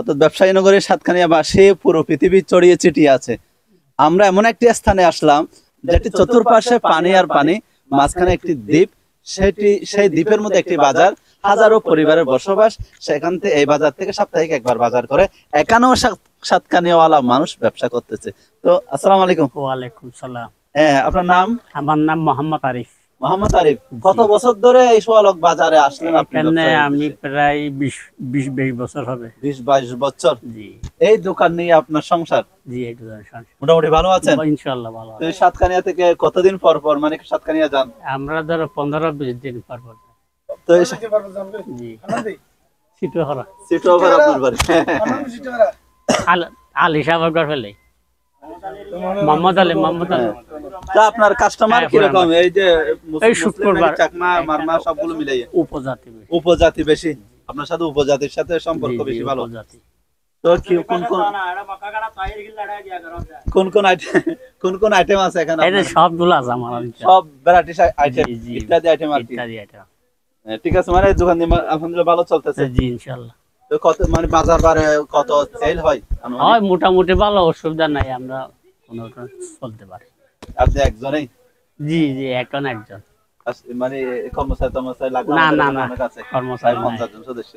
অর্থাৎ ব্যবসায়ী নগরীর সাতকানিয়াবাসী পুরো পৃথিবী ছড়িয়ে ছিটিয়ে আছে। আমরা এমন একটি স্থানে আসলাম যেটি চতুর্পাশে পানি আর পানি, মাঝখানে একটি দ্বীপ, সেই দ্বীপের মধ্যে একটি বাজার, হাজারো পরিবারের বসবাস। সেখান থেকে এই বাজার থেকে সাপ্তাহিক একবার বাজার করে একান্ন সাতকানিয়াওয়ালা মানুষ ব্যবসা করতেছে। তো আসসালামু আলাইকুম। ওয়ালাইকুম সালাম। হ্যাঁ, আপনার নাম? আমার নাম মোহাম্মদ আরিফ। মোহাম্মদ আরিফ, কত বছর ধরে এই সোয়ালক বাজারে আসলেন আপনি? আমি প্রায় 20 বছর হবে। 20-22 বছর। জি। এই দোকান নিয়ে আপনার সংসার? জি, এই দোকান সংসার। মোটামুটি ভালো আছেন? ইনশাআল্লাহ ভালো আছি। সাতকানিয়া থেকে কতদিন পর পর মানে সাতকানিয়া যান? আমরা ধরো 15-20 দিন পর পর। তো জি। সিটোহরা। সিটোহরা আপনার বাড়ি? আলী সাহেবের ঘর ফেলে। মোহাম্মদ আলী। তা আপনার কাস্টমার কি রকম? এই যে এই শুক্রবার চাকমা মারমা সবগুলো মিলাইয়া উপজাতি বেশি? আপনার সাথে উপজাতির সাথে সম্পর্ক বেশি ভালো? তো কি কোন আইটেম আছে এখানে? এই সবগুলো আছে আমার, সব ভ্যারাইটি আইটেম, ইত্যাদি আইটেম আর কি। ঠিক আছে, মানে দোকান আলহামদুলিল্লাহ ভালো চলতেছে? জি ইনশাআল্লাহ। তো কত মানে বাজার বারে কত সেল হয়? হয় মোটামুটি ভালো, অসুবিধা নাই, আমরা কোনো চলতে পারি। আপনি একজনেই? জি জি, একজন মানে কর্মচারী লাগবে না? কর্মচারী 50 জন সদস্য।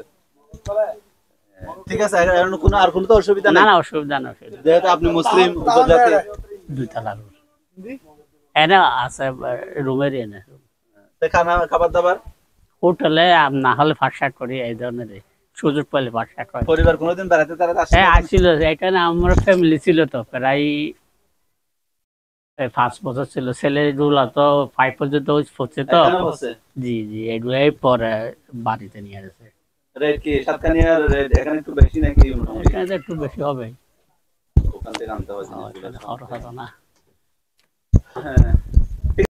ঠিক আছে, আর কোনো তো অসুবিধা নাই? না, অসুবিধা না। যেহেতু আপনি মুসলিম উপজাতি। দুইটা লাগবে এনে আছে রুমের এনে। খাবার দাবার হোটেলে না হলে ফাঁকশাক করি, এই ধরনের সুযোগ পেলে ফাঁকশাক করি। পরিবার কোনোদিন বেড়াতে আসে? হ্যাঁ আসছিল, এখানে আমার ফ্যামিলি ছিল তো প্রায় 5 বছর ছিল। ছেলেগুলা তো 5 পর্যন্ত পড়ছে তো। জি জি, এগুলাই পরে বাড়িতে নিয়ে গেছে। রেট কি সাতকানিয়ার রেট এখানে একটু বেশি নাকি? এখানে একটু বেশি হবে, ওখান থেকে আনতে হয় না। হ্যাঁ।